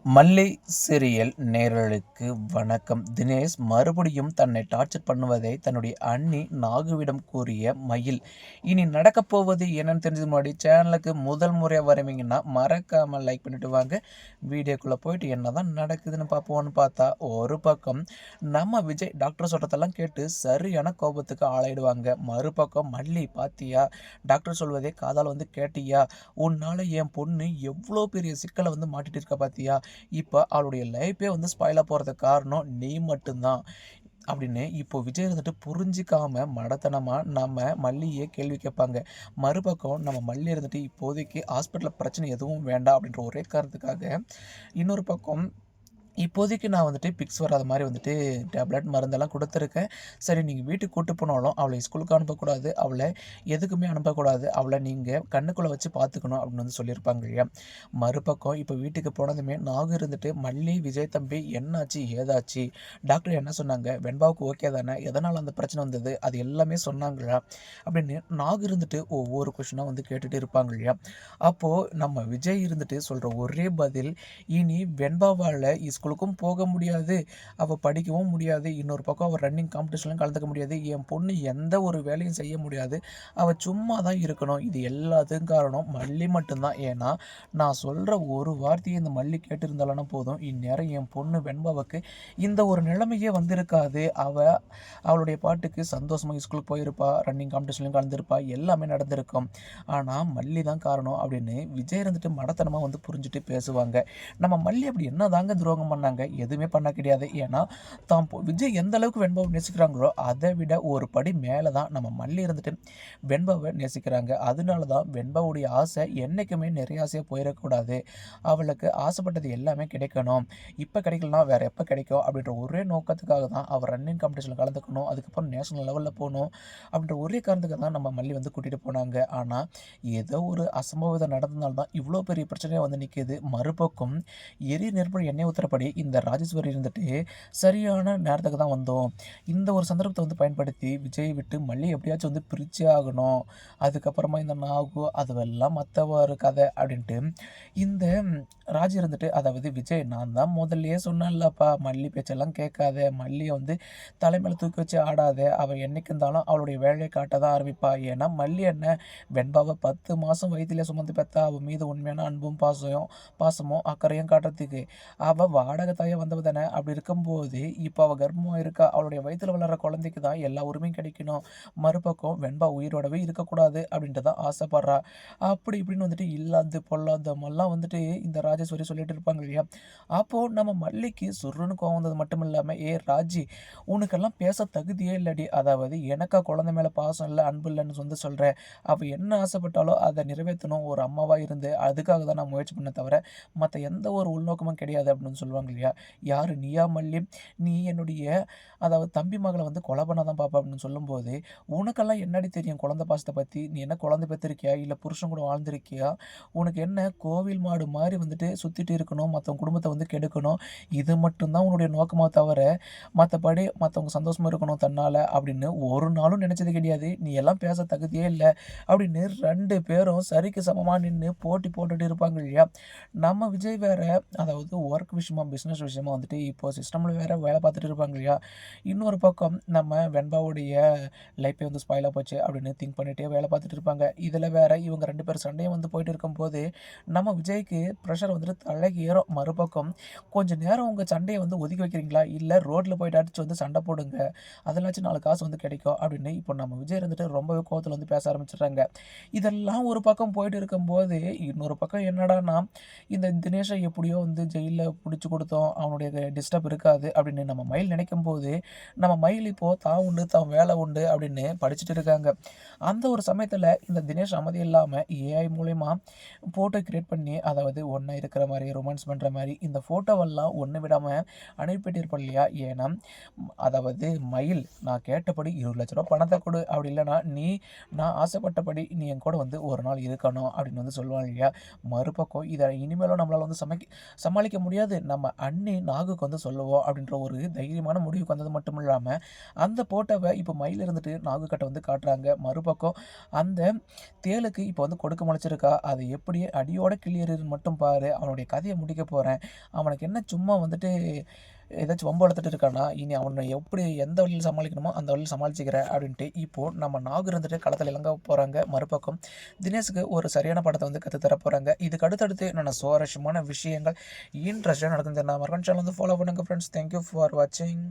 மல்லி சீரியல் நேயர்களுக்கு வணக்கம். தினேஷ் மறுபடியும் தன்னை டார்ச்சர் பண்ணுவதை தன்னுடைய அண்ணி நாகுவிடம் கூறிய மயில், இனி நடக்கப் போவது என்னன்னு தெரிஞ்சது முன்னாடி சேனலுக்கு முதல் முறையாக வரவீங்கன்னா மறக்காமல் லைக் பண்ணிட்டு வாங்க. வீடியோக்குள்ளே போயிட்டு என்னதான் நடக்குதுன்னு பார்ப்போம்னு பார்த்தா, ஒரு பக்கம் நம்ம விஜய் டாக்டர் சொல்கிறதெல்லாம் கேட்டு சரியான கோபத்துக்கு ஆளாயிடுவாங்க. மறுபக்கம் மல்லி, பாத்தியா டாக்டர் சொல்வதே காதால் கேட்டியா, உன்னால் என் பொண்ணு எவ்வளோ பெரிய சிக்கலை மாட்டிட்டு இருக்கா பாத்தியா, இப்போ அவளுடைய லைஃபே ஸ்பாயிலாக போகிறதுக்கு காரணம் நீ மட்டும்தான் அப்படின்னு இப்போ விஜய் புரிஞ்சிக்காம மடத்தனமாக நம்ம மல்லியே கேள்வி கேட்பாங்க. மறுபக்கம் நம்ம மல்லி இப்போதைக்கு ஹாஸ்பிட்டலில் பிரச்சனை எதுவும் வேண்டாம் அப்படின்ற ஒரே காரணத்துக்காக இன்னொரு பக்கம் இப்போதைக்கு நான் பிக்ஸ் வராத மாதிரி டேப்லெட் மருந்தெல்லாம் கொடுத்துருக்கேன். சரி, நீங்கள் வீட்டுக்கு கூட்டு போனாலும் அவளை ஸ்கூலுக்கு அனுப்பக்கூடாது, அவளை எதுக்குமே அனுப்பக்கூடாது, அவளை நீங்கள் கண்ணுக்குள்ளே வச்சு பார்த்துக்கணும் அப்படின்னு சொல்லியிருப்பாங்க இல்லையா. மறுபக்கம் இப்போ வீட்டுக்கு போனதுமே நாகு மல்லி, விஜய் தம்பி என்னாச்சு ஏதாச்சு, டாக்டர் என்ன சொன்னாங்க, வெண்பாவுக்கு ஓகே தானே, எதனால் அந்த பிரச்சனை வந்தது, அது எல்லாமே சொன்னாங்களா அப்படின்னு நாகு ஒவ்வொரு கொஷினாக கேட்டுட்டு இருப்பாங்க இல்லையா. அப்போது நம்ம விஜய் சொல்கிற ஒரே பதில், இனி வெண்பாவால் ஸ்கூலுக்கும் போக முடியாது, அவள் படிக்கவும் முடியாது, இன்னொரு பக்கம் அவள் ரன்னிங் காம்படிஷன்லாம் கலந்துக்க முடியாது, என் பொண்ணு எந்த ஒரு வேலையும் செய்ய முடியாது, அவள் சும்மா தான் இருக்கணும். இது எல்லாத்துக்கும் காரணம் மல்லி மட்டும்தான். ஏன்னா நான் சொல்கிற ஒரு வார்த்தையை இந்த மல்லி கேட்டிருந்தாலும் போதும், இந்நேரம் என் பொண்ணு வெண்பாவுக்கு இந்த ஒரு நிலைமையே வந்திருக்காது. அவளுடைய பாட்டுக்கு சந்தோஷமாக ஸ்கூலுக்கு போயிருப்பா, ரன்னிங் காம்படிஷன்லையும் கலந்துருப்பா, எல்லாமே நடந்திருக்கும். ஆனால் மல்லி தான் காரணம் அப்படின்னு விஜய் மடத்தனமாக புரிஞ்சுட்டு பேசுவாங்க. நம்ம மல்லி அப்படி என்ன தாங்க துரோகம் பண்ணாங்க, எதுவுமே பண்ண கிடையாது. ஏன்னா விஜய் எந்த அளவுக்கு வெண்பாவை நேசிக்கிறாங்களோ அதை விட ஒரு படி மேலே தான் நம்ம மல்லி வெண்பாவை நேசிக்கிறாங்க. அதனால தான் வெண்பாவுடைய ஆசை என்றைக்குமே நிறைய ஆசையாக போயிடக்கூடாது, அவளுக்கு ஆசைப்பட்டது எல்லாமே கிடைக்கணும், இப்போ கிடைக்கலனா வேறு எப்போ கிடைக்கும் அப்படின்ற ஒரே நோக்கத்துக்காக தான் அவர் ரன்னிங் காம்படிஷனில் கலந்துக்கணும், அதுக்கப்புறம் நேஷனல் லெவலில் போகணும் அப்படின்ற ஒரே காரணத்துக்காக தான் நம்ம மல்லி கூட்டிகிட்டு போனாங்க. ஆனால் ஏதோ ஒரு அசம்பாவிதம் நடந்ததுனால்தான் இவ்வளோ பெரிய பிரச்சனையாக நிற்கிது. மறுபக்கம் எரி நெருப்பு எண்ணெய் ஊற்றுறபடி இந்த ராஜேஸ்வரி சரியான நேரத்துக்கு தான் வந்தோம். இந்த ஒரு சந்தர்ப்பத்தை பயன்படுத்தி விஜய் விட்டு மல்லி எப்படியாச்சும் பிரிச்சே ஆகணும், அதுக்கப்புறமா இந்த நாகு அதுவெல்லாம் மற்றவாறு கதை அப்படின்ட்டு இந்த ராஜ் அதாவது விஜய், நான் தான் முதல்லையே சொன்னேன்லப்பா, மல்லி பேச்செல்லாம் கேட்காத, மல்லியை தலைமையில் தூக்கி வச்சு ஆடாத, அவள் என்னைக்கு இருந்தாலும் அவளுடைய வேலையை காட்ட தான் ஆரம்பிப்பா. ஏன்னா மல்லி என்ன வெண்பாவை 10 மாதம் வயிற்றிலே சுமந்து பெற்றா, அவள் மீது உண்மையான அன்பும் பாசமும் அக்கறையும் காட்டுறதுக்கு. அவள் வாடகை தாயாக வந்தவ தானே. அப்படி இருக்கும்போது இப்போ அவள் கர்ப்பமாக இருக்கா, அவளுடைய வயிற்றில் வளர்கிற குழந்தைக்கு தான் எல்லா உரிமையும் கிடைக்கணும், மறுபக்கம் வெண்பா உயிரோடவே இருக்கக்கூடாது அப்படின்ட்டு தான் ஆசைப்படுறா. அப்படி இப்படின்னு இல்லாது பொல்லாதமெல்லாம் இந்த ராஜேஸ்வரி சொல்லிட்டு இருப்பாங்க இல்லையா. அப்போது நம்ம மல்லிக்கு சுருன்னு கோவம் வந்தது மட்டும் இல்லாமல், ராஜி உனக்கெல்லாம் பேச தகுதியே இல்லடி, அதாவது எனக்கா குழந்தை மேலே பாசம் இல்லை அன்பு இல்லைன்னு சொல்கிறேன், அவள் என்ன ஆசைப்பட்டாலோ அதை நிறைவேற்றணும் ஒரு அம்மாவாக இருந்து, அதுக்காக தான் நான் முயற்சி பண்ண தவிர மற்ற எந்த ஒரு உள்நோக்கமும் கிடையாது அப்படின்னு சொல்லுவாங்க இல்லையா. யார் நீயா மல்லி, நீ என்னுடைய அதாவது தம்பி மகளை கொலை பண்ண தான் பார்ப்பேன் அப்படின்னு சொல்லும்போது, உனக்கெல்லாம் என்னடி தெரியும் குழந்தை பாசத்தை பற்றி, நீ என்ன குழந்தை பெற்றிருக்கியா இல்லை புருஷன் கூட வாழ்ந்திருக்கியா, உனக்கு என்ன கோவில் மாடு மாதிரி சுற்றிட்டு இருக்கணும், மற்றவங்க குடும்பத்தை கெடுக்கணும், இது மட்டும்தான் உன்னுடைய நோக்கமாக தவிர மற்றபடி மற்றவங்க சந்தோஷமாக இருக்கணும் தன்னால் அப்படின்னு ஒரு நாளும் நினச்சது கிடையாது, நீ எல்லாம் பேச தகுதியே இல்லை அப்படின்னு 2 பேரும் சரிக்கு சமமாக நின்று போட்டி போட்டுட்டு இருப்பாங்க இல்லையா. நம்ம விஜய் வேறு அதாவது ஒர்க் விஷயமா பிஸ்னஸ் விஷயமா இப்போது சிஸ்டமில் வேறு வேலை பார்த்துட்டு இருப்பாங்க இல்லையா. இன்னொரு பக்கம் நம்ம வெண்பாவுடைய லைஃப்பே ஸ்பாயிலாக போச்சு அப்படின்னு திங்க் பண்ணிகிட்டே வேலை பார்த்துட்டு இருப்பாங்க. இதில் வேறு இவங்க 2 பேர் சண்டையும் போயிட்டு இருக்கும்போது நம்ம விஜய்க்கு ப்ரெஷர் தலைக்கு ஏறும். மறுபக்கம் கொஞ்சம் நேரம் உங்கள் சண்டையை ஒதுக்கி வைக்கிறீங்களா, இல்லை ரோட்டில் போயிட்டு அடிச்சு சண்டை போடுங்க, அதெல்லாச்சும் 4 காசு கிடைக்கும் அப்படின்னு இப்போ நம்ம விஜய் ரொம்பவே கோவத்தில் பேச ஆரம்பிச்சிடுறாங்க. இதெல்லாம் ஒரு பக்கம் போயிட்டு இருக்கும்போது இன்னொரு பக்கம் என்னடானா, இந்த தினேஷை எப்படியோ ஜெயிலில் பிடிச்சி கொடுத்தோம், அவனுடைய டிஸ்டர்ப் இருக்காது அப்படின்னு நம்ம மயில் நினைக்கும் போது, நம்ம மயில் இப்போது தான் உண்டு தான் வேலை உண்டு அப்படின்னு படிச்சுட்டு இருக்காங்க. அந்த ஒரு சமயத்தில் இந்த தினேஷ் அமைதி இல்லாமல் ஏஐ மூலயமா ஃபோட்டோ கிரியேட் பண்ணி, அதாவது ஒன்றா இருக்கிற மாதிரி ரொமான்ஸ் பண்ணுற மாதிரி இந்த ஃபோட்டோவெல்லாம் ஒன்று விடாமல் அனுப்பிட்டிருப்போம் இல்லையா. ஏன்னா அதாவது மயில், நான் கேட்டபடி 20 லட்ச ரூபா பணத்தை கொடு, அப்படி இல்லைனா நான் ஆசைப்பட்டபடி நீ என் கூட ஒரு நாள் இருக்கணும் அப்படின்னு சொல்லுவாங்க இல்லையா. மறுபக்கம் இதை இனிமேலும் நம்மளால் சமாளிக்க முடியாது, நம்ம நம்ம அண்ணி நாகுக்கு வந்து சொல்லுவோம் அப்படின்ற ஒரு தைரியமான முடிவுக்கு வந்தது மட்டும் இல்லாமல் அந்த போட்டோவை இப்போ மயில் இருந்துட்டு நாகு கிட்ட வந்து காட்டுறாங்க. மறுபக்கம் அந்த தேளுக்கு இப்போ வந்து கொடுக்க முளைச்சிருக்கா, அது எப்படி அடியோட கிளியருன்னு மட்டும் பாரு, அவனுடைய கதையை முடிக்க போகிறேன், அவனுக்கு என்ன சும்மா வந்துட்டு ஏதாச்சும் வம்பு வளர்த்துட்டு இருக்கானா, இனி அவனை எப்படி எந்த வழியில் சமாளிக்கணுமோ அந்த வழியில் சமாளிச்சுக்கிறேன் அப்படின்ட்டு இப்போது நம்ம நாகு இருந்துட்டு களத்தில் இறங்க போகிறாங்க. மறுபக்கம் தினேஷுக்கு ஒரு சரியான படத்தை வந்து கற்றுத்தர போகிறாங்க. இதுக்கு அடுத்தடுத்து என்னென்ன சுவாரஸ்யமான விஷயங்கள் இன்ட்ரெஸ்டாக நடக்குது. நான் மறக்காம சேனல் வந்து ஃபாலோ பண்ணுங்கள் ஃப்ரெண்ட்ஸ். தேங்க்யூ ஃபார் வாட்சிங்.